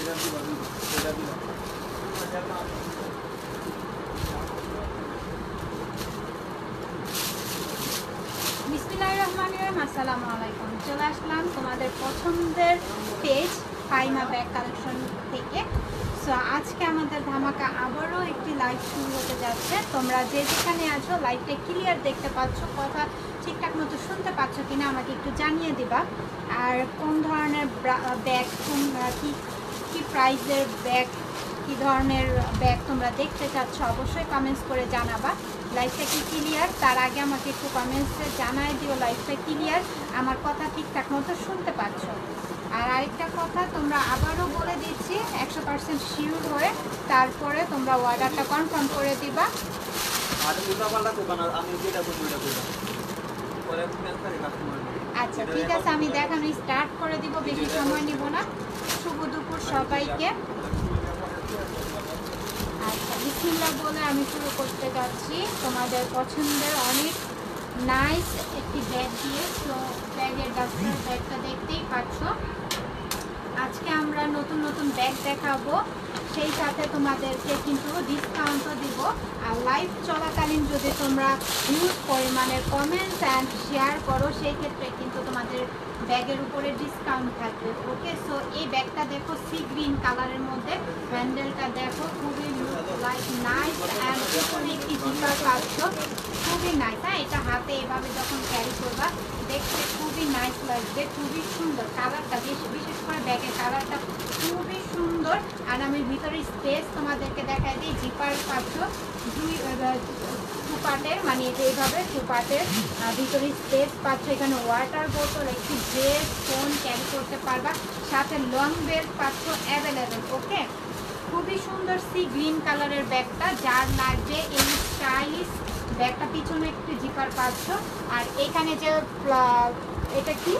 বিসমিল্লাহির রহমানির রহিম। আসসালামু আলাইকুম। চলে আসলাম তোমাদের পছন্দের পেজ ফাইমা ব্যাগ কালেকশন থেকে। সো আজকে আমাদের ধামাকা আবারও একটি লাইভ শুরু হতে যাচ্ছে। তোমরা যে যেখানে আছো লাইভটা ক্লিয়ার দেখতে পাচ্ছ, কথা ঠিকঠাক মতো শুনতে পাচ্ছ কিনা আমাকে একটু জানিয়ে দিবা। আর কোন ধরনের ব্যাগ, কি প্রাইসের ব্যাগ, কী ধরনের ব্যাগ তোমরা দেখতে চাচ্ছ অবশ্যই কমেন্টস করে জানাবা। লাইভটা কি ক্লিয়ার, তার আগে আমাকে একটু কমেন্টসে জানাই দিও লাইভটা ক্লিয়ার, আমার কথা ঠিকঠাক মতো শুনতে পাচ্ছ। আর আরেকটা কথা তোমরা আবারও বলে দিচ্ছি 100% শিওর হয়ে তারপরে তোমরা অর্ডারটা কনফার্ম করে দিবা। আচ্ছা ঠিক আছে, আমি দেখানো স্টার্ট করে দিব, বেশি সময় নিব না। শুভ দুপুর সবাইকে। আচ্ছা বিসমিল্লাহ বলে আমি শুরু করতে যাচ্ছি তোমাদের পছন্দের অনেক নাইস একটি ব্যাগ দিয়ে। তো ব্যাগের ডাস্টার ব্যাগটা দেখতেই পাচ্ছ। আজকে আমরা নতুন নতুন ব্যাগ দেখাবো, সেই সাথে তোমাদেরকে কিন্তু ডিসকাউন্টও দিব। আর লাইভ চলাকালীন যদি তোমরা হিউজ পরিমাণের কমেন্টস অ্যান্ড শেয়ার করো সেই ক্ষেত্রে কিন্তু তোমাদের ব্যাগের উপরে ডিসকাউন্ট থাকবে। ওকে, সো এই ব্যাগটা দেখো সি গ্রিন কালারের মধ্যে, হ্যান্ডেলটা দেখো খুবই লাইক নাইস অ্যান্ড পিছনে একটি জিপার পাচ্ছ, খুবই নাইস। হ্যাঁ, এটা হাতে এভাবে যখন ক্যারি করবা দেখতে খুবই নাইস লাগবে, খুবই সুন্দর কালারটা, বিশেষ করে ব্যাগের কালারটা খুবই সুন্দর। আর আমি ভিতরে স্পেস তোমাদেরকে দেখাই দিই, জিপার পাচ্ছ টু পার্টের, মানে এইভাবে টু পার্টের ভিতরে স্পেস পাচ্ছ। এখানে ওয়াটার বোতল, একটি ড্রেস, ফোন ক্যারি করতে পারবা, সাথে লং বেল্ট পাচ্ছ অ্যাভেলেবেল। ওকে, খুবই সুন্দর সি গ্রিন কালারের ব্যাগটা, যার লাগবে এই স্টাইলিশ ব্যাগটা। পিছনে একটু জিপার পাচ্ছ। আর এখানে যে এটা কি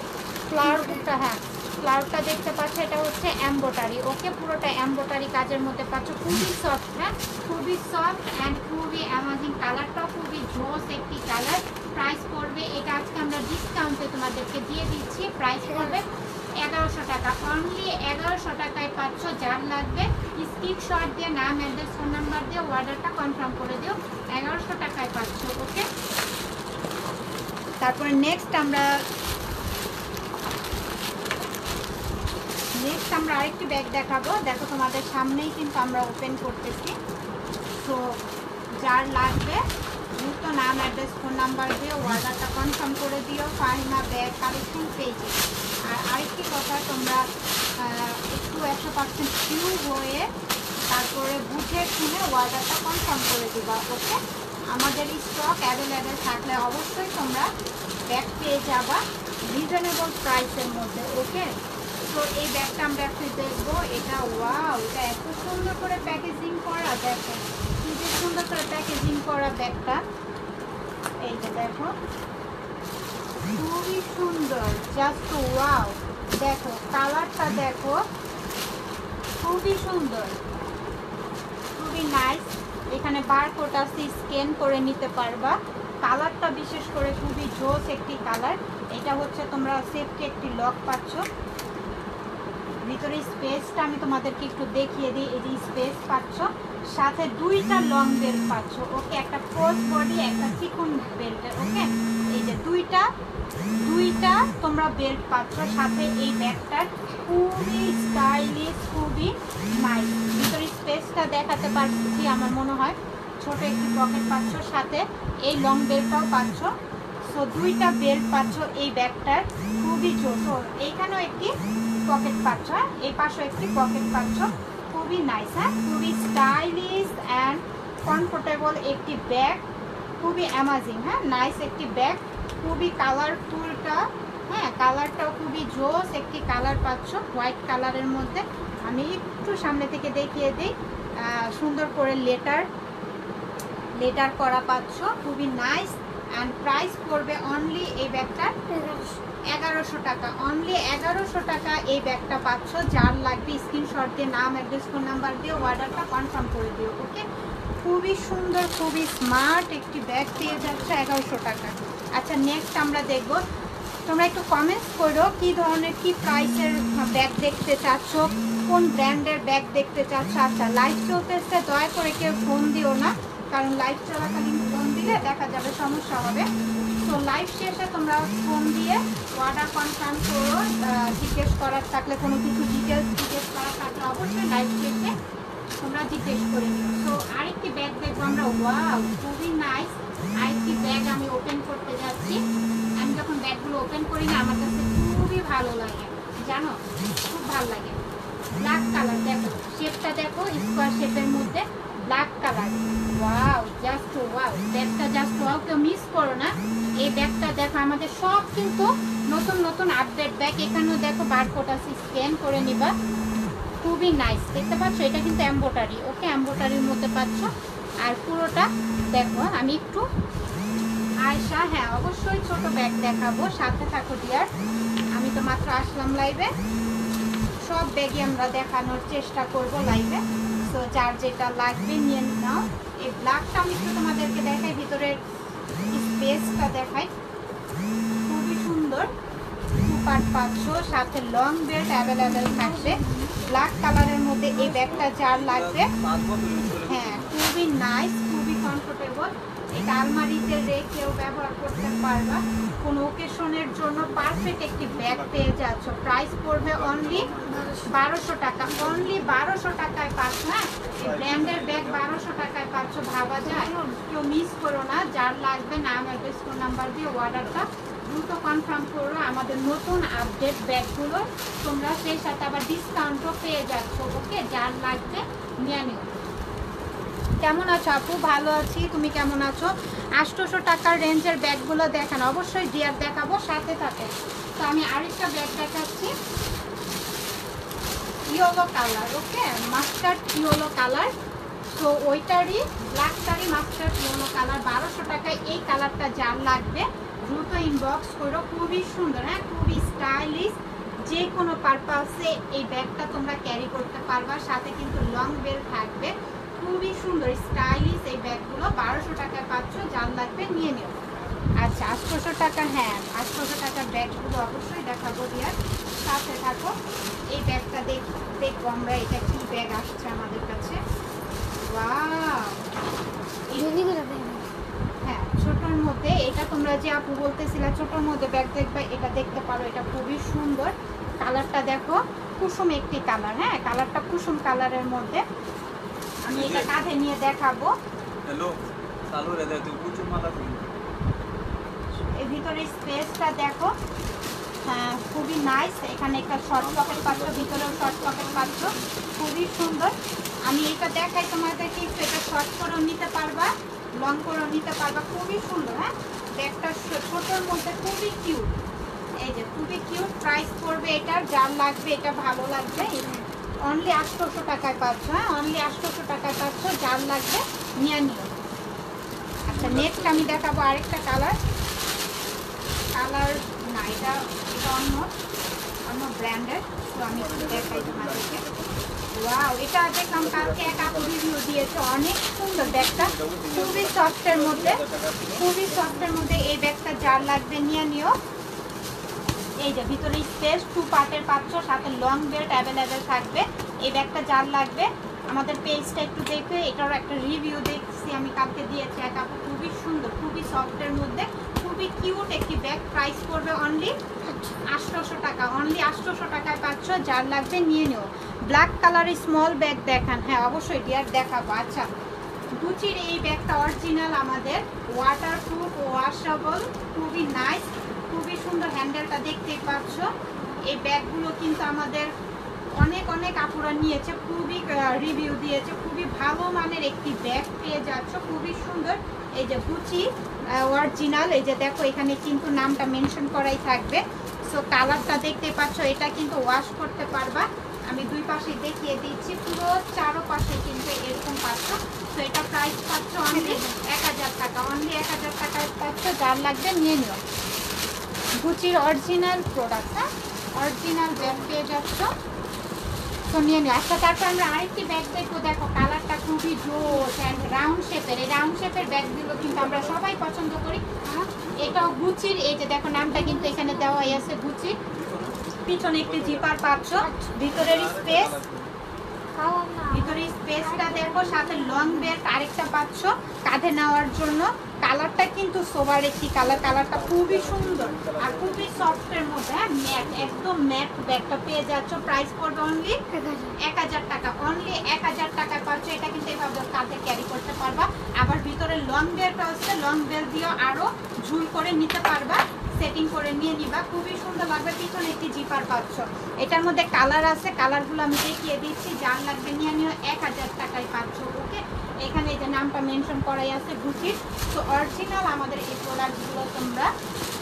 ফ্লাওয়ারটা, হ্যাঁ ফ্লাওয়ারটা দেখতে পাচ্ছ, এটা হচ্ছে এমব্রয়ডারি। ওকে, পুরোটা এমব্রয়ডারি কাজের মধ্যে পাচ্ছ, খুবই সফট। হ্যাঁ, খুবই সফট অ্যান্ড খুবই অ্যামাজিং, কালারটাও খুবই জোস একটি কালার। প্রাইস পড়বে, এটা আজকে আমরা ডিসকাউন্টে তোমাদেরকে দিয়ে দিচ্ছি, প্রাইস পড়বে 1100 টাকা, অনলি 1100 টাকায় পাচ্ছ। যার লাগবে স্ক্রিনশট দিয়ে নাম, অ্যাড্রেস, ফোন নাম্বার দিয়ে অর্ডারটা কনফার্ম করে দিও, 1100 টাকায় পাচ্ছ। ওকে, তারপরে নেক্সট আমরা আরেকটি ব্যাগ দেখাবো। দেখো তোমাদের সামনেই কিন্তু আমরা ওপেন করতেছি। তো যার লাগবে দ্রুত নাম, অ্যাড্রেস, ফোন নাম্বার দিয়ে অর্ডারটা কনফার্ম করে দিও ফাহিমা ব্যাগ কালেকশন পেজে। আর আরেকটি কথা, তোমরা একটু 100% শিওর হয়ে তারপরে বুঝে শুনে অর্ডারটা কনফার্ম করে দিবা। ওকে, আমাদের স্টক অ্যাভেলেবেল থাকলে অবশ্যই তোমরা ব্যাগ পেয়ে যাবা রিজনেবল প্রাইসের মধ্যে। ওকে, তো এই ব্যাগটা আমরা একটু দেখবো। এটা ওয়াও, এটা এত সুন্দর করে প্যাকেজিং করা, দেখো কি যে সুন্দর করে প্যাকেজিং করা ব্যাগটা। এই যে দেখো খুবই সুন্দর, জাস্ট ওয়াও। দেখো কালারটা দেখো খুবই সুন্দর, খুবই নাইস। এখানে বারকোড আছে, স্ক্যান করে নিতে পারবা। কালারটা বিশেষ করে খুবই জোস একটি কালার। এটা হচ্ছে তোমরা সেফটি একটি লক পাচ্ছ। ভিতরে স্পেসটা আমি তোমাদেরকে একটু দেখিয়ে দিই, এই যে স্পেস পাচ্ছ, সাথে দুইটা লং বেল্ট পাচ্ছ। ওকে, একটা ক্রস বডি, একটা চিকন বেল্ট। ওকে, এই যে দুইটা তোমরা বেল্ট পাচ্ছ সাথে। এই ব্যাগটার খুবই স্টাইলিশ, খুবই নাইস। ভিতরে স্পেসটা দেখাতে পারছি, আমার মনে হয় ছোট একটি পকেট পাচ্ছ, সাথে এই লং বেল্টটাও পাচ্ছ। সো দুইটা বেল্ট পাচ্ছ এই ব্যাগটার, খুবই ছোট। এইখানেও একটি পকেট পাচ্ছ, এই পাশে একটি পকেট পাচ্ছ, খুবই নাইস। হ্যাঁ, খুবই স্টাইলিশ অ্যান্ড কমফোর্টেবল একটি ব্যাগ, খুবই অ্যামাজিং। হ্যাঁ, নাইস একটি ব্যাগ, খুবই কালারফুলটা, হ্যাঁ কালারটাও খুবই জোস একটি কালার পাচ্ছ, হোয়াইট কালারের মধ্যে। আমি একটু সামনে থেকে দেখিয়ে দিই, সুন্দর করে লেটার করা পাচ্ছ, খুবই নাইস। অ্যান্ড প্রাইস পড়বে অনলি এই ব্যাগটার 1100 টাকা, অনলি 1100 টাকা এই ব্যাগটা পাচ্ছ। যার লাগবে স্ক্রিনশট দিয়ে নাম, অ্যাড্রেস, ফোন নাম্বার দিয়ে অর্ডারটা কনফার্ম করে দিও। ওকে, খুবই সুন্দর, খুবই স্মার্ট একটি ব্যাগ পেয়ে যাচ্ছে 1100 টাকা। আচ্ছা নেক্সট আমরা দেখব, তোমরা একটু কমেন্টস করো কি ধরনের কি প্রাইসের ব্যাগ দেখতে চাচ্ছ, কোন ব্র্যান্ডের ব্যাগ দেখতে চাচ্ছ? আচ্ছা লাইভ চলতেছে, দয়া করে কেউ ফোন দিও না, কারণ লাইভ চলাকালীন ফোন দিলে দেখা যাবে সমস্যা হবে। তো লাইভ শেষে তোমরা ফোন দিয়ে অর্ডার কনফার্ম করো। জিজ্ঞেস করার থাকলে, কোনো কিছু ডিটেলস জিজ্ঞেস করার থাকলে অবশ্যই লাইভ শেষে তোমরা জিজ্ঞেস করে নিও। তো আরেকটি ব্যাগ দেখবো আমরা। ওয়াও, খুবই নাইস আরেকটি ব্যাগ আমি ওপেন করতে যাচ্ছি। আমি যখন ব্যাগগুলো ওপেন করি না, আমার কাছে খুবই ভালো লাগে, জানো, খুব ভালো লাগে। ব্ল্যাক কালার, দেখো শেপটা, দেখো স্কোয়ার শেপের মধ্যে black colour. Wow, just wow, ব্যাগটা জাস্ট ওয়াও, কেউ মিস করো না। এই ব্যাগটা দেখো, আমাদের সব কিন্তু নতুন নতুন আপডেট ব্যাগ। এখানেও দেখো বারকোড আছে, স্ক্যান করে নিবা। খুবই নাইস, দেখতে পাচ্ছ, এটা কিন্তু এমব্রয়ডারি। ওকে, এমব্রয়ডারির মধ্যে পাচ্ছ। আর পুরোটা দেখো, আমি একটু আয়শা, হ্যাঁ অবশ্যই ছোট ব্যাগ দেখাবো, সাথে থাকো ডিয়ার। আমি তো মাত্র আসলাম লাইভে, সব ব্যাগই আমরা দেখানোর চেষ্টা করব লাইভে। তো যার যেটা লাগবে নিয়ে নাও। এই ব্ল্যাকটা আমি একটু তোমাদেরকে দেখাই, ভিতরের স্পেসটা দেখাই, খুবই সুন্দর। পার্ট পাচ্ছ, সাথে লং বেল্ট অ্যাভেলেবেল থাকবে। ব্ল্যাক কালারের মধ্যে এই ব্যাগটা যার লাগবে, হ্যাঁ খুবই নাইস, খুবই কমফোর্টেবল। এটা আলমারিতে রেখেও ব্যবহার করতে পারবা, কোনো ওকেশনের জন্য পারফেক্ট একটি ব্যাগ পেয়ে যাচ্ছ। প্রাইস পড়বে অনলি 1200 টাকা, অনলি 1200 টাকায় পাচ্ছ। হ্যাঁ, এই ব্র্যান্ডের ব্যাগ 1200 টাকায় পাচ্ছ, ভাবা যায়? কেউ মিস করো না, যার লাগবে নাম অ্যাড্রেস ফোন নাম্বার দিয়ে অর্ডারটা দ্রুত কনফার্ম করো। আমাদের নতুন আপডেট ব্যাগগুলো তোমরা সেই সাথে আবার ডিসকাউন্টও পেয়ে যাচ্ছ। ওকে, যার লাগবে নিয়ে নিও। কেমন আছো আপু? ভালো আছি, তুমি কেমন আছো? 800 টাকার রেঞ্জের ব্যাগগুলো দেখান, অবশ্যই ডিয়ার দেখাবো, সাথে থাকে। তো আমি আরেকটা ব্যাগ দেখাচ্ছি, ইয়েলো কালার। ওকে, মাস্টার্ড ইয়েলো কালার। তো ওইটারই ব্ল্যাকটারই মাস্টার্ড ইয়েলো কালার, 1200 টাকায় এই কালারটা যার লাগবে দ্রুত ইনবক্স করো। খুবই সুন্দর, হ্যাঁ খুবই স্টাইলিশ, যে কোনো পারপাসে এই ব্যাগটা তোমরা ক্যারি করতে পারবা। সাথে কিন্তু লং বেল থাকবে, খুবই সুন্দর স্টাইলিশ এই ব্যাগগুলো। 1200 টাকায় পাচ্ছ, যার লাগবে নিয়ে নিও। আচ্ছা 800 টাকা, হ্যাঁ 800 টাকার ব্যাগগুলো অবশ্যই দেখাবো ডিয়ার, সাথে থাকো। এই ব্যাগটা দেখবো আমরা, এটা কি ব্যাগ আসছে আমাদের কাছে। ওয়াও, হ্যাঁ ছোটোর মধ্যে, এটা তোমরা যে আপু বলতেছিলা ছোটোর মধ্যে ব্যাগ দেখবে, এটা দেখতে পারো। এটা খুবই সুন্দর, কালারটা দেখো, কুসুম একটি কালার। হ্যাঁ, কালারটা কুসুম কালারের মধ্যে। আমি এটা কাঁধে নিয়ে দেখাবো। হ্যালো, চালু রে দে, তুই কুচু মালা কই? এই ভিতরে স্পেসটা দেখো, হ্যাঁ খুবই নাইস। এখানে একটা শর্ট পকেট পাচ্ছ, ভিতরেও শর্ট পকেট পাচ্ছ, খুবই সুন্দর। আমি এটা দেখাই তোমাদেরকে, একটু এটা শর্ট করেও নিতে পারবা, লং করেও নিতে পারবা, খুবই সুন্দর। হ্যাঁ, ব্যাগটা ছোটোর মধ্যে খুবই কিউট, এই যে খুবই কিউট। প্রাইস পড়বে এটার, যার লাগবে এটা ভালো লাগবে, অনলি 800 টাকায় পাচ্ছ। হ্যাঁ, অনলি 800 টাকায় পাচ্ছ, যার লাগবে নিয়ে নিও। আচ্ছা নেক্সট আমি দেখাবো আরেকটা কালার না, এটা অন্য ব্র্যান্ডের। তো আমি একটু দেখাই তোমাদেরকে। ওয়াও, এটা দেখলাম কালকে এক আপু রিভিউ দিয়েছে, অনেক সুন্দর ব্যাগটা, খুবই সফটের মধ্যে, খুবই সফটের মধ্যে। এই ব্যাগটা যার লাগবে নিয়ে নিও। এই যে ভিতরে স্পেস 2 পার্টের পাচ্ছ, সাথে লং বেল্ট অ্যাভেলেবেল থাকবে। এই ব্যাগটা যার লাগবে আমাদের পেজটা একটু দেখে, এটারও একটা রিভিউ দেখছি আমি কালকে দিয়েছি এক আপু, খুবই সুন্দর, খুবই সফটের মধ্যে, খুবই কিউট একটি ব্যাগ। প্রাইস পড়বে অনলি 800 টাকা, অনলি 800 টাকায় পাচ্ছ, যার লাগবে নিয়ে নিও। ব্ল্যাক কালারের স্মল ব্যাগ দেখান, হ্যাঁ অবশ্যই ডিয়ার দেখাবো। আচ্ছা, গুচির এই ব্যাগটা অরিজিনাল আমাদের, ওয়াটারপ্রুফ, ওয়াশেবল, খুবই নাইস, খুবই সুন্দর। হ্যান্ডেলটা দেখতেই পাচ্ছ। এই ব্যাগগুলো কিন্তু আমাদের অনেক আপুরা নিয়েছে, খুবই রিভিউ দিয়েছে, খুবই ভালো মানের একটি ব্যাগ পেয়ে যাচ্ছ, খুবই সুন্দর। এই যে গুচি অরিজিনাল, এই যে দেখো এখানে কিন্তু নামটা মেনশন করাই থাকবে। সো কালারটা দেখতে পাচ্ছ, এটা কিন্তু ওয়াশ করতে পারবা। আমি দুই পাশে দেখিয়ে দিচ্ছি, পুরো চারোপাশে কিন্তু এরকম পাচ্ছ। তো এটা প্রাইস পাচ্ছ অনলি 1000 টাকা, অনলি 1000 টাকায় পাচ্ছ, যার লাগবে নিয়ে নিও। গুচির অরিজিনাল প্রোডাক্ট, হ্যাঁ অরিজিনাল ব্যাগ পেয়ে যাচ্ছ, তো নিয়ে নিও। আচ্ছা তারপর আমরা আরেকটি ব্যাগ দেখবো, দেখো কালারটা খুবই জোস অ্যান্ড রাউন্ড শেপের। এই রাউন্ড শেপের ব্যাগগুলো কিন্তু আমরা সবাই পছন্দ করি। এটাও গুচির, এই যে দেখো নামটা কিন্তু এখানে দেওয়াই আছে গুচি। পিছনে একটি জিপার পাচ্ছ, ভিতরের স্পেস, ভিতরের স্পেসটা দেখো, সাথে লং বেল্ট আরেকটা পাচ্ছ কাঁধে নেওয়ার জন্য। কালারটা কিন্তু সোবার একটি কালার, কালারটা খুবই সুন্দর আর খুবই সফটের মধ্যে, হ্যাঁ ম্যাট, একদম ম্যাট ব্যাগটা পেয়ে যাচ্ছ। প্রাইস পড়বে অনলি 1000 টাকা, অনলি 1000 টাকায় পাচ্ছ। এটা কিন্তু এইভাবে কাঁধে ক্যারি করতে পারবা। আবার ভিতরে লং বেল্ট আছে, লং বেল্ট দিয়েও আরো ঝুল করে নিতে পারবা, সেটিং করে নিয়ে নিবা, খুবই সুন্দর লাগবে। পিছনে একটি জিপার পাচ্ছ, এটার মধ্যে কালার আছে, কালারগুলো আমি দেখিয়ে দিচ্ছি। যার লাগবে নিয়ে নিও, 1000 টাকায় পাচ্ছ। ওকে, এখানে এই যে নামটা মেনশন করাই আছে গুচির। তো অরিজিনাল আমাদের এই প্রোডাক্টগুলো তোমরা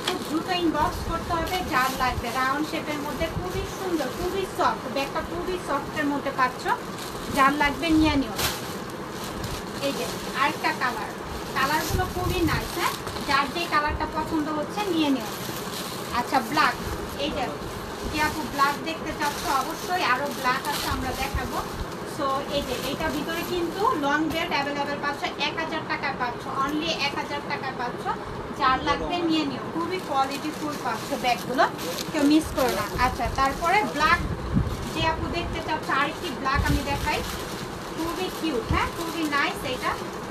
খুব দ্রুত ইনবক্স করতে হবে। যার লাগবে রাউন্ড শেপের মধ্যে, খুবই সুন্দর, খুবই সফট, ব্যাগটা খুবই সফটের মধ্যে পাচ্ছ। যার লাগবে নিয়ে নিও। এই যে আরেকটা কালার, কালারগুলো খুবই নাইস, হ্যাঁ যার যে কালারটা পছন্দ হচ্ছে নিয়ে নিও। আচ্ছা ব্ল্যাক, এই যে আপু ব্ল্যাক দেখতে চাচ্ছ, অবশ্যই আরো ব্ল্যাক আছে, আমরা দেখাবো। সো এই যে এইটা ভিতরে কিন্তু লং বেল্ট অ্যাভেলেবেল পাচ্ছ, 1000 টাকায় পাচ্ছ, অনলি 1000 টাকায় পাচ্ছ। যার লাগবে নিয়ে নিও, খুবই কোয়ালিটি ফুল পাচ্ছ ব্যাগগুলো, কেউ মিস করো না। আচ্ছা তারপরে ব্ল্যাক যে আপু দেখতে চাচ্ছ, আরেকটি ব্ল্যাক আমি দেখাই, খুবই কিউট, হ্যাঁ খুবই নাইস।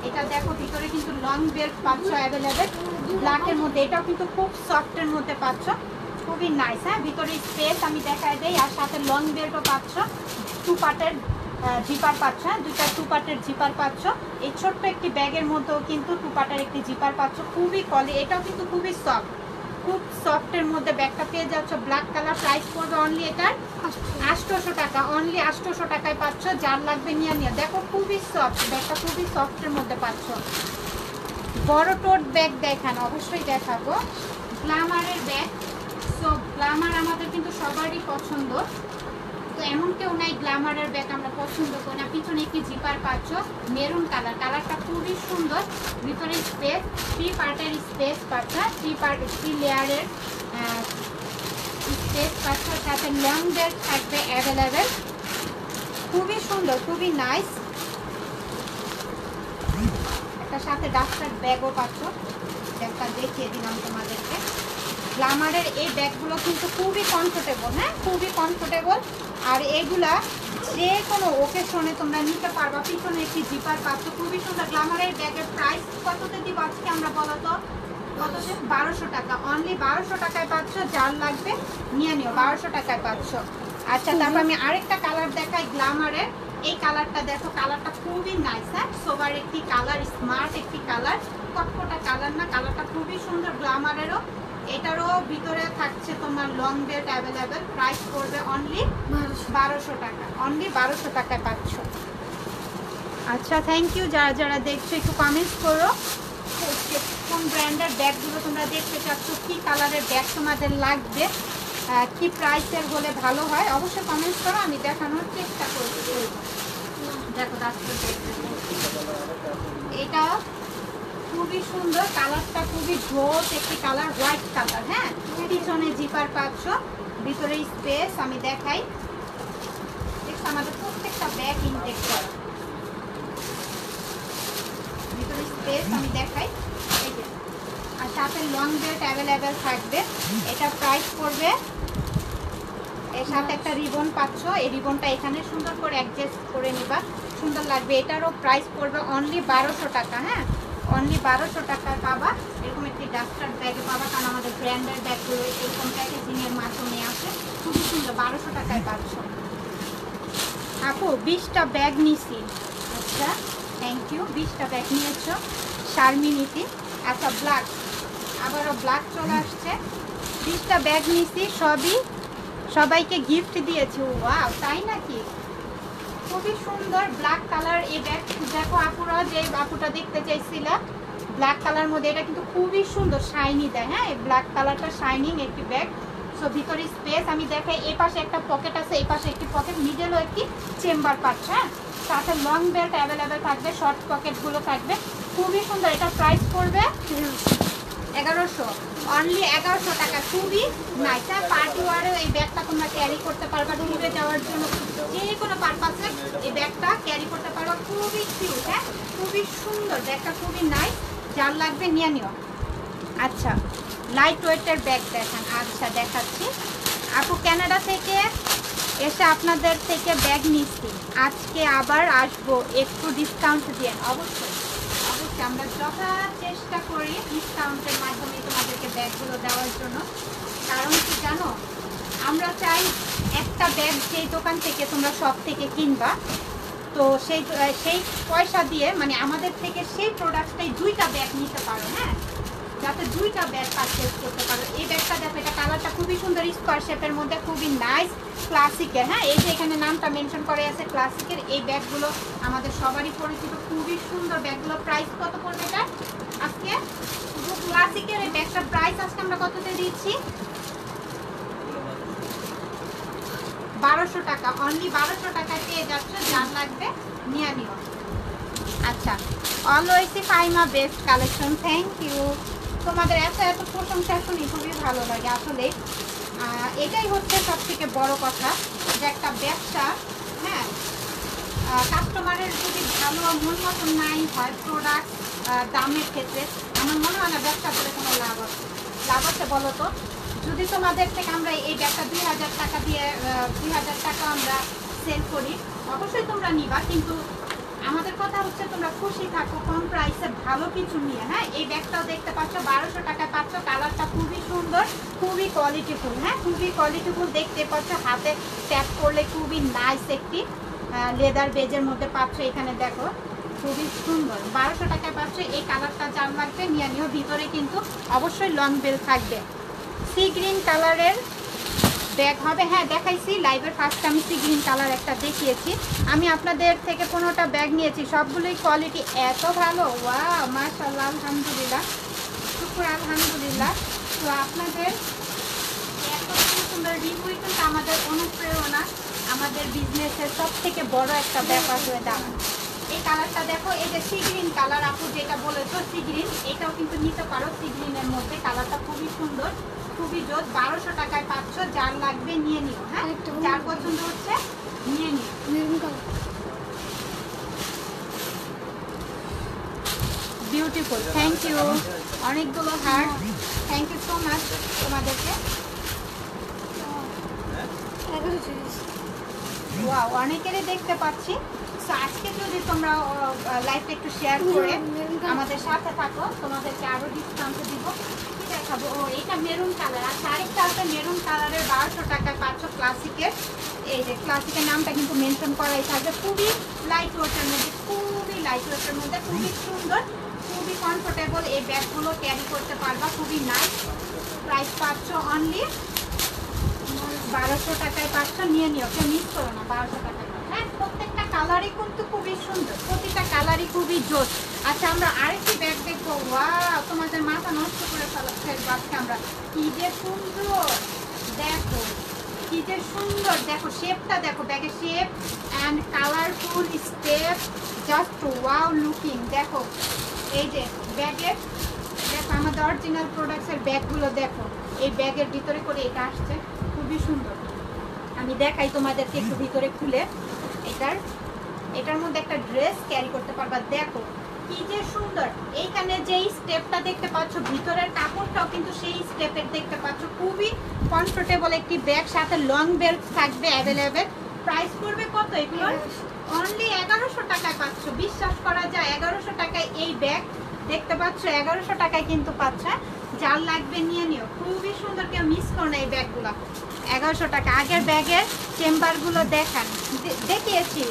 এটা দেখো ভিতরে কিন্তু লং বেল্ট পাচ্ছ অ্যাভেলেবেল ব্ল্যাকের মধ্যে, এটাও কিন্তু খুব সফটের মধ্যে পাচ্ছ, খুবই নাইস। হ্যাঁ ভিতরে স্পেস আমি দেখাই দেই, আর সাথে লং বেল্টও পাচ্ছ, 2 পার্টের জিপার পাচ্ছ, হ্যাঁ দুইটা 2 পার্টের জিপার পাচ্ছ। এই ছোট্ট একটি ব্যাগের মধ্যেও কিন্তু 2 পার্টের একটি জিপার পাচ্ছ, খুবই কোয়ালিটি, এটাও কিন্তু খুবই সফট, খুব সফটের মধ্যে ব্যাগটা পেয়ে যাচ্ছ। ব্ল্যাক কালার, প্রাইস পড়বে অনলি এটার 800 টাকা, অনলি 800 টাকায় পাচ্ছ। যার লাগবে নিয়ে নিও। দেখো খুবই সফট, ব্যাগটা খুবই সফটের মধ্যে পাচ্ছ। বড় টোট ব্যাগ দেখান, অবশ্যই দেখাবো। গ্ল্যামারের ব্যাগ, সো গ্ল্যামার আমাদের কিন্তু সবারই পছন্দ, তো এমন কেউ নাই গ্ল্যামারের ব্যাগ আমরা পছন্দ করি না। পিছনে একটি জিপার পাচ্ছ, মেরুন কালার, কালারটা খুবই সুন্দর। ভিতরে স্পেস, 3 পার্টের স্পেস পাচ্ছ, 3 লেয়ারের স্পেস পাচ্ছ, সাথে লং বেল্ট থাকবে অ্যাভেলেবেল, খুবই সুন্দর, খুবই নাইস। একটা সাথে ডাস্টার ব্যাগও পাচ্ছ, ব্যাগটা দেখিয়ে দিলাম তোমাদেরকে। গ্ল্যামারের এই ব্যাগগুলো কিন্তু খুবই কমফোর্টেবল, হ্যাঁ খুবই কমফোর্টেবল, আর এগুলা যে কোনো ওকেশনে তোমরা নিতে পারবা। পিছনে একটি জিপার পাচ্ছ, খুবই সুন্দর। গ্ল্যামারের ব্যাগের প্রাইস কততে দিব আজকে আমরা বলো তো, কততে? 1200 টাকা, অনলি 1200 টাকায় পাচ্ছ। যার লাগবে নিয়ে নিও, 1200 টাকায় পাচ্ছ। আচ্ছা তারপর আমি আরেকটা কালার দেখাই গ্ল্যামারের। এই কালারটা দেখো, কালারটা খুবই নাইস, হ্যাঁ সোবার একটি কালার, স্মার্ট একটি কালার, কটকটা কালার না, কালারটা খুবই সুন্দর গ্ল্যামারেরও। এটারও ভিতরে থাকছে তোমার লং বেল্ট অ্যাভেলেবেল, প্রাইস পড়বে অনলি 1200 টাকা, অনলি 1200 টাকায় পাচ্ছ। আচ্ছা থ্যাংক ইউ, যারা যারা দেখছো একটু কমেন্টস করো কোন ব্র্যান্ডের ব্যাগগুলো তোমরা দেখতে চাচ্ছ, কি কালারের ব্যাগ তোমাদের লাগবে, কি প্রাইসের হলে ভালো হয়, অবশ্যই কমেন্টস করো, আমি দেখানোর চেষ্টা করব। দেখো এটা খুবই সুন্দর, কালারটা খুবই জোস একটি কালার, হোয়াইট কালার, হ্যাঁ পিছনে জিপার পাচ্ছ, ভিতরে স্পেস আমি দেখাই। আমাদের প্রত্যেকটা ব্যাগ ইনটেক করা, ভিতরে স্পেস আমি দেখাই, এই যে আর সাথে লং বেল্ট অ্যাভেলেবেল থাকবে। এটা প্রাইস পড়বে, এর সাথে একটা রিবন পাচ্ছ, এই রিবনটা এখানে সুন্দর করে অ্যাডজাস্ট করে নিবা, সুন্দর লাগবে। এটারও প্রাইস পড়বে অনলি 1200 টাকা, হ্যাঁ অনলি 1200 টাকায় পাবা। এরকম একটি ডাস্টার ব্যাগে পাবা, কারণ আমাদের ব্র্যান্ডের ব্যাগগুলো এরকম প্যাকেজিংয়ের মাধ্যমে আসে, খুবই সুন্দর, 1200 টাকায় পাচ্ছ। আপু 20টা ব্যাগ নিছি, আচ্ছা থ্যাংক ইউ, 20টা ব্যাগ নিয়েছ শারমিনীতি। আচ্ছা ব্ল্যাক, আবারও ব্ল্যাক চলে আসছে, 20টা ব্যাগ নিছি, সবাইকে গিফট দিয়েছি। ওয়াও তাই নাকি, খুবই সুন্দর ব্ল্যাক কালার এই ব্যাগ। দেখো আপুরা, যে আপুটা দেখতে চাইছিলা ব্ল্যাক কালার মধ্যে, এটা কিন্তু খুবই সুন্দর, শাইনি দেয়, হ্যাঁ এই ব্ল্যাক কালারটা শাইনিং একটি ব্যাগ। সো ভিতরে স্পেস আমি দেখাই, এই পাশে একটা পকেট আছে, এই পাশে একটি পকেট, মিডলও একটি চেম্বার পাচ্ছ, হ্যাঁ সাথে লং বেল্ট অ্যাভেলেবেল থাকবে, শর্ট পকেটগুলো থাকবে, খুবই সুন্দর। এটা প্রাইস পড়বে 1100, অনলি 1100 টাকা, খুবই নাইস। হ্যাঁ পার্টি ওয়ারেও এই ব্যাগটা তোমরা ক্যারি করতে পারবা, ট্যুরে যাওয়ার জন্য যে কোনো পারপাসে এই ব্যাগটা ক্যারি করতে পারবা, খুবই কিউট, হ্যাঁ খুবই সুন্দর ব্যাগটা, খুবই নাইস। যার লাগবে নিয়ে নিও। আচ্ছা লাইট ওয়েটের ব্যাগ দেখান, আচ্ছা দেখাচ্ছি। আপু কানাডা থেকে এসে আপনাদের থেকে ব্যাগ নিচ্ছি, আজকে আবার আসবো, একটু ডিসকাউন্ট দিয়ে। অবশ্যই অবশ্যই আমরা যথা চেষ্টা করি ডিসকাউন্টের মাধ্যমে তোমাদেরকে ব্যাগগুলো দেওয়ার জন্য। কারণ কি জানো, আমরা চাই একটা ব্যাগ যেই দোকান থেকে তোমরা সব থেকে কিনবা, তো সেই পয়সা দিয়ে মানে আমাদের থেকে সেই প্রোডাক্টটাই 2টা ব্যাগ নিতে পারো, হ্যাঁ, যাতে 2টা ব্যাগ পারচেজ করতে পারো। এই ব্যাগটা দেখো, এটা কালারটা খুবই সুন্দর, স্কোয়ার শেপের মধ্যে, খুবই নাইস, ক্লাসিকের। হ্যাঁ, এই যে এখানে নামটা মেনশন করে আছে ক্লাসিকের। এই ব্যাগগুলো আমাদের সবারই পরিচিত, খুবই সুন্দর ব্যাগগুলো। প্রাইস কত পড়বে এটা আজকে? শুধু ক্লাসিকের এই ব্যাগটার প্রাইস আজকে আমরা কততে দিচ্ছি? 1200 টাকা, অনলি 1200 টাকায় পেয়ে যাচ্ছ। যার লাগবে নিয়ে নিও। আচ্ছা, always Faima best collection, thank you. তোমাদের এত এত প্রশংসা শুনি খুবই ভালো লাগে আসলে। এটাই হচ্ছে সব থেকে বড় কথা, যে একটা ব্যবসা, হ্যাঁ, কাস্টমারের যদি ভালো মন মতন নাই হয় প্রোডাক্ট দামের ক্ষেত্রে, আমার মনে হয় না ব্যবসা করে কোনো লাভ আছে বলো তো। যদি তোমাদের থেকে আমরা এই ব্যাগটা 2000 টাকা দিয়ে 2000 টাকা আমরা সেল করি, অবশ্যই তোমরা নিবা, কিন্তু আমাদের কথা হচ্ছে তোমরা খুশি থাকো কম প্রাইসে ভালো কিছু নিয়ে। হ্যাঁ, এই ব্যাগটাও দেখতে পাচ্ছ 1200 টাকায় পাচ্ছ। কালারটা খুবই সুন্দর, খুবই কোয়ালিটিফুল, হ্যাঁ, খুবই কোয়ালিটিফুল। দেখতে পাচ্ছ হাতে ট্যাপ করলে খুবই নাইস একটি লেদার বেজের মধ্যে পাচ্ছ। এখানে দেখো খুবই সুন্দর, 1200 টাকায় পাচ্ছ। এই কালারটা যার লাগবে নিয়ে নিও। ভিতরে কিন্তু অবশ্যই লং বেল থাকবে। সি গ্রিন কালারের ব্যাগ হবে, হ্যাঁ দেখাইছি লাইভের ফার্স্ট, আমি সি গ্রিন কালার একটা দেখিয়েছি। আমি আপনাদের থেকে 15টা ব্যাগ নিয়েছি, সবগুলোই কোয়ালিটি এত ভালো, ওয়াও মাশাআল্লাহ, আলহামদুলিল্লাহ, শুকর আলহামদুলিল্লাহ। তো আপনাদের এত সুন্দর রিভিউ কিন্তু আমাদের অনুপ্রেরণা, আমাদের বিজনেসের সব থেকে বড় একটা ব্যাপার হয়ে দাঁড়ায়। এই কালারটা দেখো, এই যে সি গ্রিন কালার, আপু যেটা বলেছো সি গ্রিন, এটাও কিন্তু নিতে পারো সি গ্রিনের মধ্যে। কালারটা খুবই সুন্দর, খুবই জোর। 1200 টাকায় পাচ্ছ। যার লাগবে নিয়ে নিও, হ্যাঁ, যার পছন্দ হচ্ছে নিয়ে নিও। বিউটিফুল, থ্যাংক ইউ, অনেকগুলো heart, thank you so much তোমাদেরকে। ওয়াও, অনেকেরই দেখতে পাচ্ছি। সো আজকে যদি তোমরা লাইভটা একটু শেয়ার করে আমাদের সাথে থাকো, তোমাদেরকে আরো ডিসকাউন্ট দিব। কি দেখাবো? ও এটা মেরুন কালার, আর আরেকটা আছে মেরুন কালারের 1200 টাকায় পাচ্ছ ক্লাসিকের। এই যে ক্লাসিকের নামটা কিন্তু মেনশন করাই থাকবে। খুবই লাইট ওয়েটের মধ্যে, খুবই লাইট ওয়েটের মধ্যে, খুবই সুন্দর, খুবই কমফোর্টেবল। এই ব্যাগগুলো ক্যারি করতে পারবা, খুবই নাইস। প্রাইস পাচ্ছ অনলি 1200 টাকায় পাচ্ছ। নিয়ে নিও, কেউ মিস করো না, 1200 টাকায়। হ্যাঁ, প্রত্যেকটা কালারই কিন্তু খুবই সুন্দর, প্রতিটা কালারই খুবই জোর। আচ্ছা, আমরা আরেকটি ব্যাগ দেখবো। ওয়াও, তোমাদের মাথা নষ্ট করে ফেলবো আজকে আমরা। কি যে সুন্দর দেখো, কি যে সুন্দর দেখো, শেপটা দেখো, ব্যাগের shape and colourful step, just wow looking. দেখো এই যে ব্যাগের, দেখো আমাদের অরিজিনাল প্রোডাক্টসের ব্যাগগুলো দেখো, এই ব্যাগের ভিতরে করে এটা আসছে, খুবই সুন্দর। আমি দেখাই তোমাদেরকে একটু ভিতরে খুলে। এটার মধ্যে একটা ড্রেস ক্যারি করতে পারবা। দেখো কি যে সুন্দর। এইখানে যেই স্টেপটা দেখতে পাচ্ছ, ভিতরের কাপড়টাও কিন্তু সেই স্টেপের দেখতে পাচ্ছ। খুবই কমফোর্টেবল একটি ব্যাগ, সাথে লং বেল্ট থাকবে অ্যাভেলেবেল। প্রাইস পড়বে কত এগুলো? অনলি 1100 টাকায় পাচ্ছ। বিশ্বাস করা যায়, 1100 টাকায় এই ব্যাগ দেখতে পাচ্ছ, 1100 টাকায় কিন্তু পাচ্ছ। যার লাগবে নিয়ে নিও, খুবই সুন্দর, কেউ মিস করো না এই ব্যাগগুলো। 1100 টাকা। আগের ব্যাগের চেম্বারগুলো দেখিয়েছি।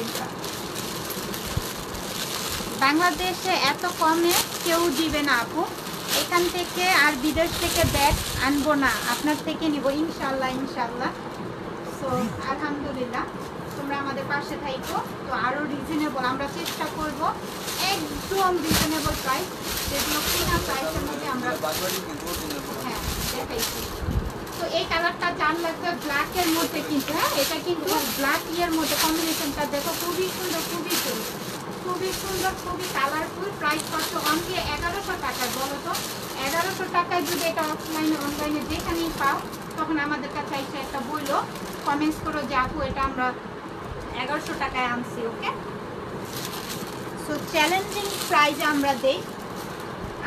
বাংলাদেশে এত কমে কেউ দিবে না আপু। এখান থেকে আর বিদেশ থেকে ব্যাগ আনবো না, আপনার থেকে নিব ইনশাল্লাহ, ইনশাল্লাহ। সো আলহামদুলিল্লাহ, তোমরা আমাদের পাশে থাকো। তো আরও রিজনেবল আমরা চেষ্টা করব, একদম রিজনেবল প্রাইস, যেগুলো কিনা প্রাইসের মধ্যে আমরা, হ্যাঁ দেখাইছি। তো এই কালারটা জান লাগবে ব্ল্যাকের মধ্যে কিন্তু, হ্যাঁ এটা কিন্তু ব্ল্যাক ইয়ের মধ্যে কম্বিনেশনটা দেখো, খুবই সুন্দর, খুবই সুন্দর, খুবই সুন্দর, খুবই কালারফুল। প্রাইস পাচ্ছ অনলি 1100 টাকায়। বলো তো 1100 টাকায় যদি এটা অফলাইনে অনলাইনে যেখানেই পাও, তখন আমাদের কাছে এসে একটা বললো, কমেন্টস করো যে আপু এটা আমরা 1100 টাকায় আনছি। ওকে, সো চ্যালেঞ্জিং প্রাইজে আমরা দেই।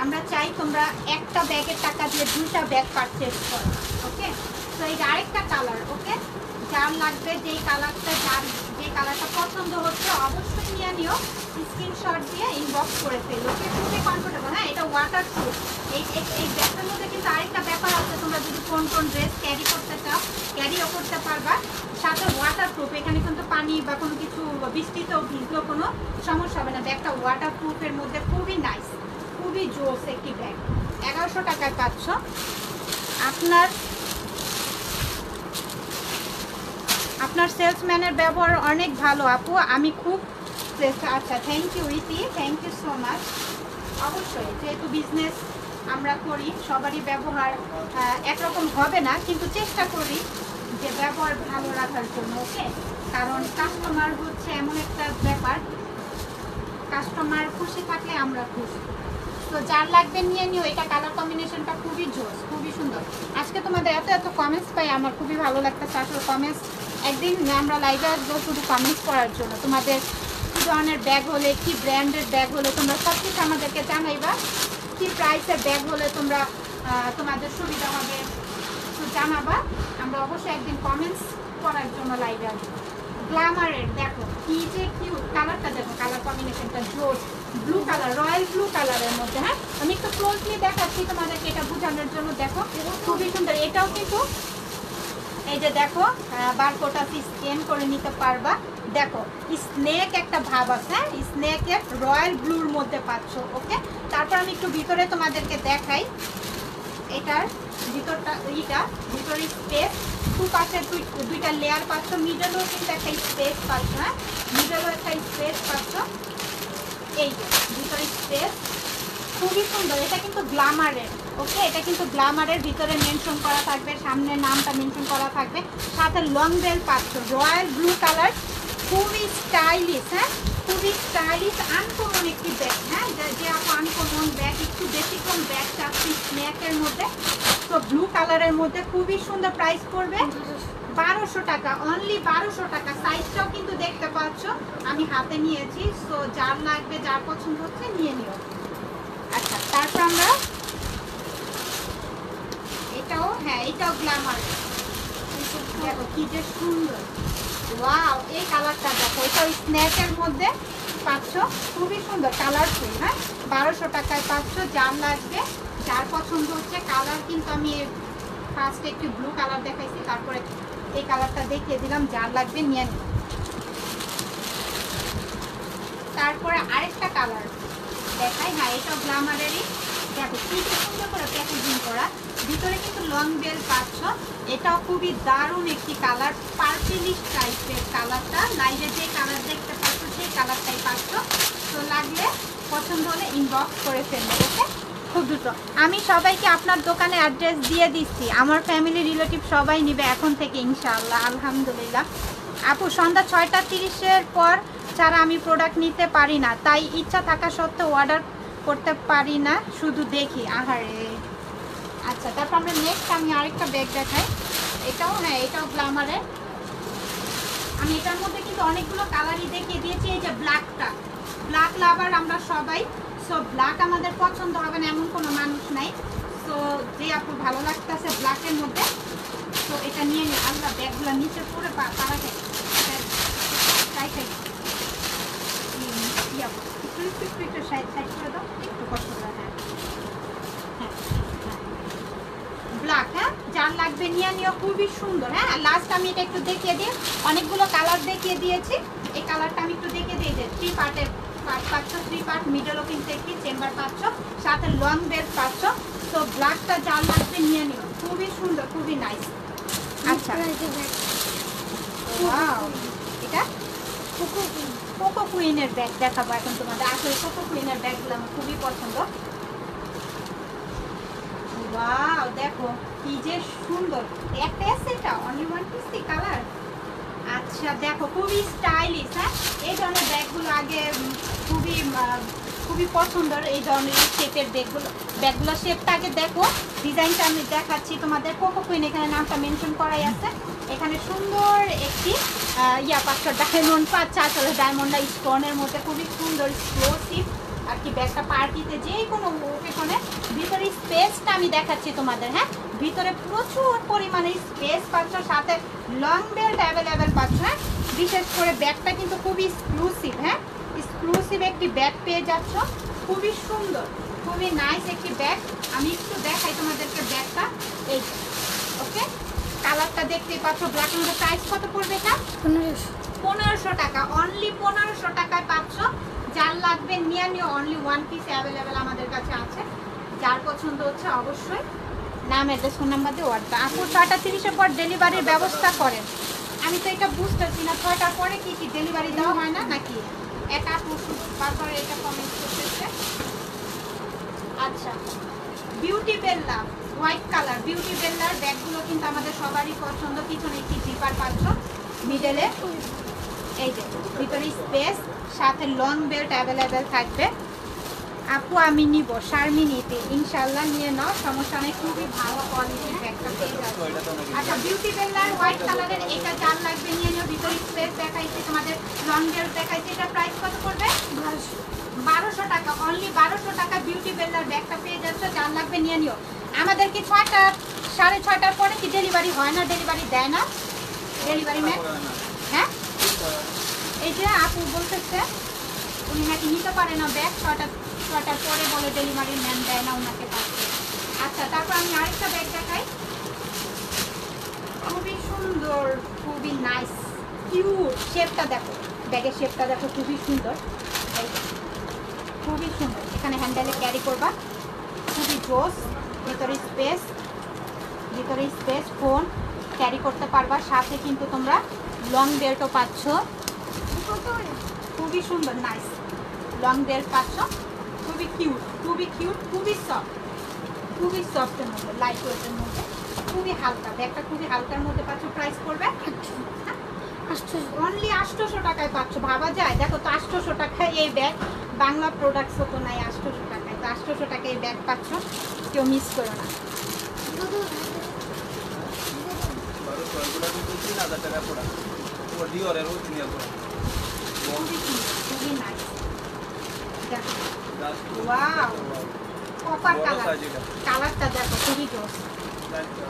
আমরা চাই তোমরা একটা ব্যাগের টাকা দিয়ে 2টা ব্যাগ পারচেজ করো। ওকে, তো এই যে আরেকটা কালার, ওকে, যার লাগবে যেই কালারটা, যার যে কালারটা পছন্দ হচ্ছে অবশ্যই নিয়ে নিও, স্ক্রিনশট দিয়ে ইনবক্স করে ফেলো, ওকে। খুবই কমফোর্টেবল, হ্যাঁ, এটা ওয়াটার প্রুফ। এই ব্যাগটার মধ্যে কিন্তু আরেকটা ব্যাপার আছে, তোমরা যদি কোন ড্রেস ক্যারি করতে চাও ক্যারিও করতে পারবা, সাথে ওয়াটার প্রুফ। এখানে কিন্তু পানি বা কোনো কিছু বৃষ্টিতেও ভিজলেও কোনো সমস্যা হবে না। ব্যাগটা ওয়াটার প্রুফের মধ্যে খুবই নাইস, খুবই জোস একটি ব্যাগ। 1100 টাকায় পাচ্ছ। আপনার সেলসম্যানের ব্যবহার অনেক ভালো আপু, আমি খুব চেষ্টা। আচ্ছা, থ্যাংক ইউ ইতি, থ্যাংক ইউ সো মাচ। অবশ্যই, যেহেতু বিজনেস আমরা করি, সবারই ব্যবহার একরকম হবে না, কিন্তু চেষ্টা করি যে ব্যবহার ভালো রাখার জন্য, ওকে। কারণ কাস্টমার হচ্ছে এমন একটা ব্যাপার, কাস্টমার খুশি থাকলে আমরা খুশি। তো যার লাগবে নিয়ে নিও, এটা কালার কম্বিনেশনটা খুবই জোস, খুবই সুন্দর। আজকে তোমাদের এত এত কমেন্টস পাই, আমার খুবই ভালো লাগতেছে আসলে। কমেন্টস একদিন আমরা লাইভে আসবো শুধু কমেন্টস করার জন্য। তোমাদের কী ধরনের ব্যাগ হলে, কি ব্র্যান্ডের ব্যাগ হলে তোমরা সব কিছু আমাদেরকে জানাইবা, কি প্রাইসের ব্যাগ হলে তোমরা তোমাদের সুবিধা হবে তো জানাবা। আমরা অবশ্যই একদিন কমেন্টস করার জন্য লাইভে আসবো। গ্ল্যামারের দেখো কি যে কিউট কালারটা, দেখো কালার কম্বিনেশনটা জোস, ব্লু কালার, রয়্যাল ব্লু কালারের মধ্যে। হ্যাঁ, আমি একটু ক্লোজলি দেখাচ্ছি তোমাদেরকে এটা বোঝানোর জন্য। দেখো খুবই সুন্দর। এটাও কিন্তু এই যে দেখো বারকোড আছে, স্ক্যান করে নিতে পারবা। দেখো স্নেক একটা ভাব আছে, হ্যাঁ, স্নেকের রয়্যাল ব্লুর মধ্যে পাচ্ছ, ওকে। তারপর আমি একটু ভিতরে তোমাদেরকে দেখাই, এটার ভিতরটা, ভিতরে স্পেস, দুপাশে দুইটা লেয়ার পাচ্ছ, মিডলও কিন্তু একটা স্পেস পাচ্ছ, হ্যাঁ, মিডলও একটা স্পেস পাচ্ছ। এই যে ভিতরে স্পেস, খুবই সুন্দর। এটা কিন্তু গ্ল্যামারের, ওকে, এটা কিন্তু গ্ল্যামারের। ভিতরে মেনশন করা থাকবে, সামনে নামটা মেনশন করা থাকবে, সাথে লং বেল পাচ্ছ, রয়্যাল ব্লু কালার, খুবই স্টাইলিশ, হ্যাঁ, খুবই স্টাইলিশ, আনকমন একটি ব্যাগ। হ্যাঁ, যে আপু আনকমন ব্যাগ, একটু বেশিক্ষণ ব্যাগ চাচ্ছি স্ন্যাকের মধ্যে, তো ব্লু কালারের মধ্যে খুবই সুন্দর। প্রাইস পড়বে 1200 টাকা, অনলি 1200 টাকা। সাইজটাও কিন্তু দেখতে পাচ্ছ আমি হাতে নিয়েছি, সো যার লাগবে, যার পছন্দ হচ্ছে নিয়ে নিও। আচ্ছা, তারপর আমরা এটাও, হ্যাঁ, এটাও গ্ল্যামার, দেখো কি যে সুন্দর, ওয়াও। এই কালারটা দেখো, এটাও স্ন্যাকের মধ্যে পাচ্ছ, খুবই সুন্দর, কালারফুল। হ্যাঁ, 1200 টাকায় পাচ্ছ। যার লাগবে, যার পছন্দ হচ্ছে। কালার কিন্তু আমি ফার্স্টে একটু ব্লু কালার দেখাইছি, তারপরে এই কালারটা দেখিয়ে দিলাম। যার লাগবে নিয়ে নিন। তারপরে আরেকটা কালার দেখাই, হ্যাঁ, এটাও গ্ল্যামারেরই। দেখো কি সুন্দর করে প্যাকেজিং করা, ভিতরে কিন্তু লং বেল পাচ্ছ। এটাও খুবই দারুণ একটি কালার, পার্পলিশ টাইপের কালারটা। লাইভে যে কালার দেখতে পাচ্ছ সেই কালারটাই পাচ্ছ। তো লাগলে, পছন্দ হলে ইনবক্স করে ফেলবে, ওকে। খুব দ্রুত আমি সবাইকে আপনার দোকানে অ্যাড্রেস দিয়ে দিচ্ছি, আমার ফ্যামিলি রিলেটিভ সবাই নিবে এখন থেকে ইনশাআল্লাহ, আলহামদুলিল্লাহ। আপু সন্ধ্যা 6:30-এর পর ছাড়া আমি প্রোডাক্ট নিতে পারি না, তাই ইচ্ছা থাকা সত্ত্বেও অর্ডার করতে পারি না, শুধু দেখি। আহারে, আচ্ছা। তারপর আমরা নেক্সট আমি আরেকটা ব্যাগ দেখাই, এটাও, হ্যাঁ, এটাও গ্ল্যামারের। আমি এটার মধ্যে কিন্তু অনেকগুলো কালারই দেখিয়ে দিয়েছি। এই যে ব্ল্যাকটা, ব্ল্যাক লাভার আমরা সবাই, সো ব্ল্যাক আমাদের পছন্দ হবে না এমন কোনো মানুষ নাই। সো যে আপু ভালো লাগতেছে ব্ল্যাকের মধ্যে, তো এটা নিয়ে নিই। আল্লাহ, ব্যাগগুলো নিচে পড়ে পাড়া খাই, একটু সাইড করে দাও, একটু কষ্ট করে। হ্যাঁ, ব্ল্যাক, হ্যাঁ, যার লাগবে নিয়ে নিও, খুবই সুন্দর। হ্যাঁ, লাস্ট আমি এটা একটু দেখিয়ে দিই, অনেকগুলো কালার দেখিয়ে দিয়েছি। এই কালারটা আমি একটু দেখিয়ে দিই, যে 3 পার্টের পাচ্ছ, 3 পার্ট, মিডলও কিন্তু একটি চেম্বার পাচ্ছ, সাথে লং বেল পাচ্ছ। তো ব্ল্যাকটা যার লাগবে নিয়ে নিও, খুবই সুন্দর, খুবই নাইস। আচ্ছা, ওয়াও, এটা কোকো কুইনের ব্যাগ দেখাবো এখন তোমাদের। আসলে কোকো কুইনের ব্যাগগুলো আমার খুবই পছন্দ। ওয়াও, দেখো কি যে সুন্দর, একটা আছে, এটা অনলি ওয়ান পিস কালার। আচ্ছা, দেখো খুবই স্টাইলিশ। হ্যাঁ, এই ধরনের ব্যাগগুলো আগে খুবই পছন্দের, এই ধরনের শেপের ব্যাগগুলো শেপটা আগে দেখো, ডিজাইনটা আমি দেখাচ্ছি তোমাদের। কোকো কুইন, এখানে নামটা মেনশন করাই আছে। এখানে সুন্দর একটি পাচ্ছ, ডায়মন্ড পাচ্ছ, আসলে ডায়মন্ডটা স্টোনের মধ্যে খুবই সুন্দর, এক্সক্লুসিভ, আর কি ব্যাগটা পার্টিতে যে কোনো ওকেশনে ভিতরে স্পেসটা আমি দেখাচ্ছি তোমাদের। হ্যাঁ, ভিতরে প্রচুর পরিমাণে স্পেস পাচ্ছ, সাথে লং বেল্ট অ্যাভেলেবেল পাচ্ছ। হ্যাঁ, বিশেষ করে ব্যাগটা কিন্তু খুবই এক্সক্লুসিভ। হ্যাঁ, এক্সক্লুসিভ একটি ব্যাগ পেয়ে যাচ্ছ, খুবই সুন্দর, খুবই নাইস একটি ব্যাগ। আমি একটু দেখাই তোমাদেরকে ব্যাগটা। এই ওকে, কালারটা দেখতেই পাচ্ছ ব্ল্যাক এর প্রাইস কত পড়বে এটা? 1500 টাকা, অনলি 1500 টাকায় পাচ্ছ। যার লাগবে নিয়ে নিও, অনলি ওয়ান পিস অ্যাভেলেবেল আমাদের কাছে আছে। যার পছন্দ হচ্ছে অবশ্যই নাম, অ্যাড্রেস, ফোন নাম্বার দিয়ে অর্ডার। আপু 6:30 পর ডেলিভারির ব্যবস্থা করেন? আমি তো এটা বুঝতেছি না, 6টার পরে কি কি ডেলিভারি দেওয়া হয় না নাকি? এটা আপু বারবার এটা কমেন্ট করতেছে। আচ্ছা, বিউটি বেল্লা হোয়াইট কালার, বিউটি বেল্লার ব্যাগগুলো কিন্তু আমাদের সবারই পছন্দ। পিছনে একটি জিপার পাচ্ছ, মিডলে এই যে ভিতরে স্পেস, সাথে লং বেল্ট অ্যাভেলেবেল থাকবে। আপু আমি নিব, শারমিনিতে ইনশাল্লাহ নিয়ে নাও, সমস্যা নেই, খুবই ভালো কোয়ালিটির ব্যাগটা পেয়ে যাচ্ছে। আচ্ছা, বিউটি বেল্লার হোয়াইট কালারের এটা যার লাগবে নিয়ে নিও। ভিতরে স্পেস দেখাইছে, তোমাদের লং বেল্ট দেখাইছে। এটা প্রাইস কত পড়বে? 1200 টাকা, অনলি 1200 টাকা বিউটি বেল্লার ব্যাগটা পেয়ে যাচ্ছ। যার লাগবে নিয়ে নিও। আমাদের কি 6টা 6:30 পরে কি ডেলিভারি হয় না? ডেলিভারি দেয় না ডেলিভারি ম্যান? হ্যাঁ, এই যে আপু বলতেছে উনি নাকি নিতে পারে না ব্যাগ, 6টার পরে বলে ডেলিভারি ম্যান দেয় না ওনাকে পাচ্ছে। আচ্ছা, তারপর আমি আরেকটা ব্যাগ দেখাই, খুবই সুন্দর, খুবই নাইস, কিউট। শেপটা দেখো, ব্যাগের শেপটা দেখো, খুবই সুন্দর, খুবই সুন্দর। এখানে হ্যান্ডেলে ক্যারি করবা, খুবই জোস। ভিতরে স্পেস, ফোন ক্যারি করতে পারবা। সাথে কিন্তু তোমরা লং বেল্টও পাচ্ছ, খুবই সুন্দর, নাইস লং বেল্ট পাচ্ছ, খুবই কিউট, খুবই সফটের মধ্যে, লাইট ওয়েটের মধ্যে, খুবই হালকা। ব্যাগটা খুবই হালকার মধ্যে পাচ্ছ। প্রাইস পড়বে অনলি 800 টাকায় পাচ্ছ। ভাবা যায়, দেখো তো 800 টাকায় এই ব্যাগ, বাংলা প্রোডাক্টসও তো নাই 800 টাকায়। তো 800 টাকায় এই ব্যাগ পাচ্ছ, কেউ মিস করো না। খুবই নাইস, ওয়াও, কপার কালার, কালারটা দেখো, খুবই জোস,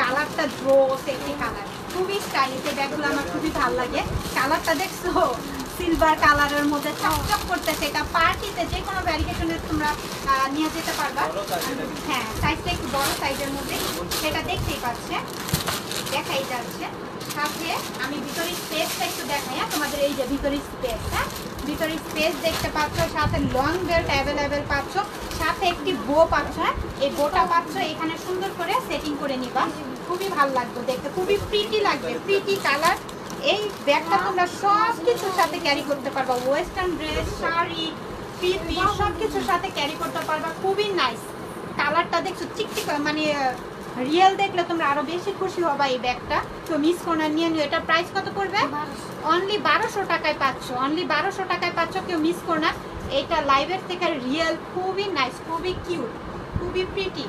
কালারটা জোস একটি কালার, খুবই স্টাইলিশ। এই ব্যাগগুলো আমার খুবই ভালো লাগে। কালারটা দেখছো, সিলভার কালারের মধ্যে চকচক করতেছে। এটা পার্টিতে যে কোনো ভ্যারিয়েশনের তোমরা নিয়ে যেতে পারবা। হ্যাঁ, সাইজটা একটু বড় সাইজের মধ্যে, সেটা দেখতেই পাচ্ছে, দেখাই যাচ্ছে। সাথে আমি ভিতরে স্পেসটা একটু দেখাই। হ্যাঁ, তোমাদের এই যে ভিতরে স্পেস, হ্যাঁ ভিতরে স্পেস দেখতে পাচ্ছ, সাথে লং বেল্ট অ্যাভেলেবেল পাচ্ছ, সাথে একটি বো পাচ্ছ। হ্যাঁ, এই বোটা পাচ্ছ, এখানে সুন্দর করে সেটিং করে নিবা, খুবই ভালো লাগবে দেখতে, খুবই প্রিটি লাগবে, প্রিটি কালার। এই ব্যাগটা তোমরা সব কিছুর সাথে ক্যারি করতে পারবা, ওয়েস্টার্ন ড্রেস, শাড়ি, পিপি সব কিছুর সাথে ক্যারি করতে পারবা, খুবই নাইস। কালারটা দেখছো চিকচিক, মানে রিয়েল দেখলে তোমরা আরো বেশি খুশি হবা এই ব্যাগটা। তো মিস করে নিয়ে নিও। এটা প্রাইস কত পড়বে? অনলি 1200 টাকায় পাচ্ছ, অনলি 1200 টাকায় পাচ্ছ, কেউ মিস করো না। এটা লাইভের থেকে রিয়েল, খুবই নাইস, খুবই কিউট, খুবই প্রিটি।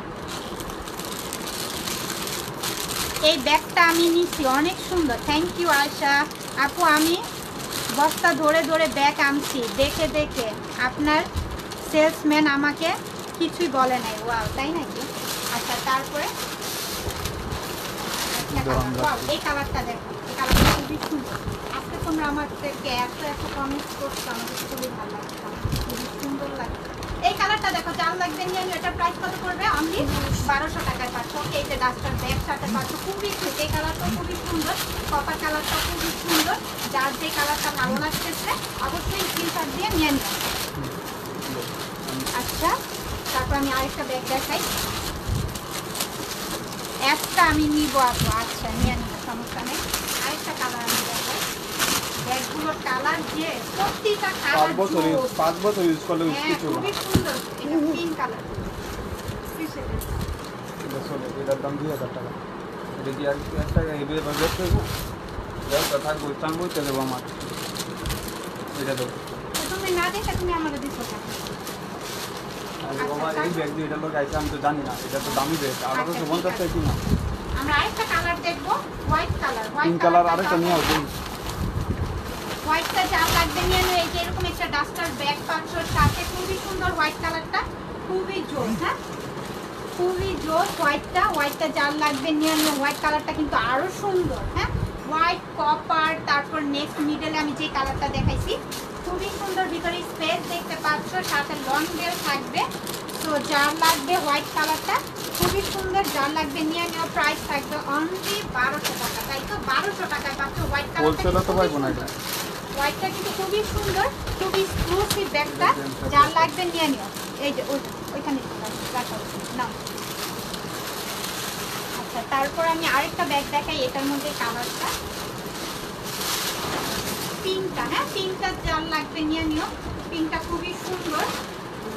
এই ব্যাগটা আমি নিচ্ছি, অনেক সুন্দর, থ্যাংক ইউ আয়শা আপু। আমি বস্তা ধরে ধরে ব্যাগ আনছি, দেখে দেখে আপনার সেলসম্যান আমাকে কিছুই বলে নাই। ওয়াও, তাই নাকি? আচ্ছা, তারপরে এই কালারটা দেখো, এই কালারটা খুবই সুন্দর। আজকে তোমরা আমাদেরকে এত কমেন্টস করছো, আমাদের খুবই ভালো লাগছে, খুবই সুন্দর লাগছে। এই কালারটা দেখো, যার লাগবে নিয়ে নিও। এটা প্রাইস কত পড়বে? অনলি 1200 টাকায় পাচ্ছ। ওকে, এই যে ডাস্টার ব্যাগ সাথে পাচ্ছ, খুবই সুন্দর। এই কালারটা খুবই সুন্দর, কপার কালারটা খুবই সুন্দর। যার যে কালারটা ভালো লাগতেছে অবশ্যই স্ক্রিনশট দিয়ে নিয়ে নিও। আচ্ছা, তারপর আমি আরেকটা ব্যাগ দেখাই, একটা আমি নিব আপু। আচ্ছা, নিয়ে নিব, সমস্যা নেই। আরেকটা কালার আমি দেখাই, ব্যাগগুলোর কালার যে প্রতিটা কালার 5 বছর ইউজ করলে কিছু খুবই সুন্দর। এটা পিঙ্ক কালার, এটার দাম 2000 টাকা। এটা কি আর একটা এভাবে বাজেট করবো? যাও থাকবো, চাঙ্গো চলে যাবো আমার। এটা দেবো, তুমি না দেখে তুমি আমাকে দিচ্ছ টাকা। এই ব্যাগ দিয়ে এটা লোক আইসে, আমি তো জানি না, এটা তো দামি ব্যাগ। 1850 টাকা কিনা। আমরা আরেকটা কালার দেখবো, হোয়াইট কালার। পিঙ্ক কালার আরেকটা নিয়ে আসবেন। হোয়াইটটা যা লাগবে নিয়ে নিও। এই যে এরকম একটা ডাস্টার ব্যাগ পাচ্ছ, সাথে খুবই সুন্দর হোয়াইট কালারটা, খুবই জোর। হ্যাঁ, খুবই জোর হোয়াইটটা যার লাগবে নিয়ে নিও। হোয়াইট কালারটা কিন্তু আরো সুন্দর। হ্যাঁ, হোয়াইট কপার, তারপর নেক্সট মিডলে আমি যে কালারটা দেখাইছি খুবই সুন্দর, ভিতরে স্পেস দেখতে পাচ্ছ, সাথে লং বেল থাকবে। তো যার লাগবে হোয়াইট কালারটা খুবই সুন্দর, যার লাগবে নিয়ে নিও। প্রাইস থাকবে অনলি 1200 টাকা, তাই তো 1200 টাকায় পাচ্ছ হোয়াইট হোলসেলও তো পাইবো না কালারটা। এটা। হোয়াইটটা কিন্তু খুবই সুন্দর, খুবই এক্সক্লুসিভ ব্যাগটা, যার লাগবে নিয়ে নিও। এই যে ওইখানে রাখা নাও। আচ্ছা, তারপর আমি আরেকটা ব্যাগ দেখাই, এটার মধ্যে কালারটা পিঙ্কটা। হ্যাঁ, পিঙ্কটা যার লাগবে নিয়ে নিও। পিঙ্কটা খুবই সুন্দর,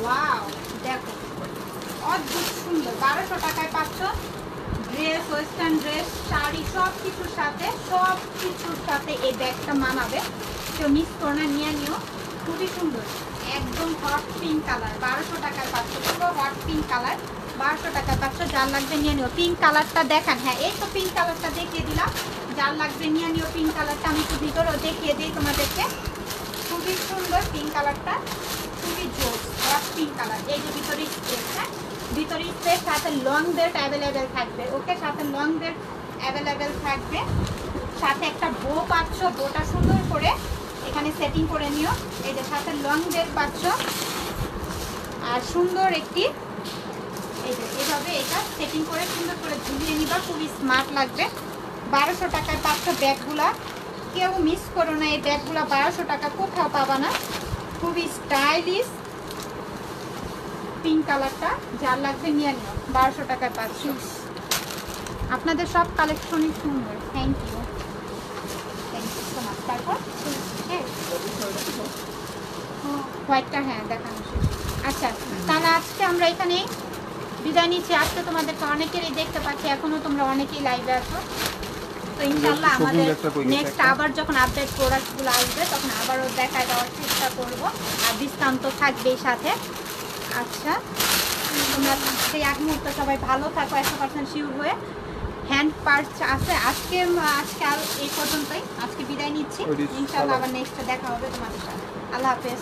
ওয়াও দেখো অদ্ভুত সুন্দর। 1200 টাকায় পাচ্ছ ড্রেস, ওয়েস্টার্ন ড্রেস, শাড়ি, সব কিছুর সাথে এই ব্যাগটা মানাবে। কেউ মিস করো না, নিয়ে নিও। খুবই সুন্দর, একদম হট পিঙ্ক কালার। 1200 টাকায় পাচ্ছ, পুরো হট পিঙ্ক কালার। 1200 টাকায় পাচ্ছ, যার লাগবে নিয়ে নিও। পিঙ্ক কালারটা দেখান। হ্যাঁ, এই তো পিঙ্ক কালারটা দেখিয়ে দিলাম, যার লাগবে নিয়ে নিও। পিঙ্ক কালারটা আমি একটু ভিতরেও দেখিয়ে দিই তোমাদেরকে। খুবই সুন্দর পিঙ্ক কালারটা, খুবই জোর হট পিঙ্ক কালার। এই যে ভিতরে স্পেস, হ্যাঁ ভিতরে স্পেস, সাথে লং বেল্ট অ্যাভেলেবেল থাকবে। ওকে, সাথে লং বেল্ট অ্যাভেলেবেল থাকবে, সাথে একটা বো পাচ্ছ। বোটা সুন্দর করে এখানে সেটিং করে নিও। এই যে সাথে লং বেল্ট পাচ্ছ, আর সুন্দর একটি এই যে এভাবে এটা সেটিং করে সুন্দর করে ঝুলিয়ে নিবা, খুবই স্মার্ট লাগবে। 1200 টাকায় পাচ্ছ ব্যাগগুলা, কেউ মিস করো না। এই ব্যাগগুলা 1200 টাকা কোথাও পাবা না, খুবই স্টাইলিশ পিঙ্ক কালারটা, যার লাগবে নিয়ে নিও। 1200 টাকায় পাচ্ছ। আপনাদের সব কালেকশনই সুন্দর। Thank you so much. তারপর হোয়াইটটা হ্যাঁ দেখানো শেষ। আচ্ছা, তাহলে আজকে আমরা এখানে বিদায় নিচ্ছি। আজকে তোমাদেরকে অনেকেরই দেখতে পাচ্ছি, এখনো তোমরা অনেকেই লাইভে আছো। তো ইনশাল্লাহ আমাদের নেক্সট আবার যখন আপডেট প্রোডাক্টগুলো আসবে তখন আবারও দেখায় দেওয়ার চেষ্টা করব, আর ডিসকাউন্ট তো থাকবেই সাথে। আচ্ছা, তোমরা সেই এক মুহূর্তে সবাই ভালো থাকো, 100% শিওর হয়ে। হ্যান্ড পার্চ আছে আজকে আর এই পর্যন্তই। আজকে বিদায় নিচ্ছি, ইনশাল্লাহ আবার নেক্সটে দেখা হবে তোমাদের সাথে। আল্লাহ হাফেজ।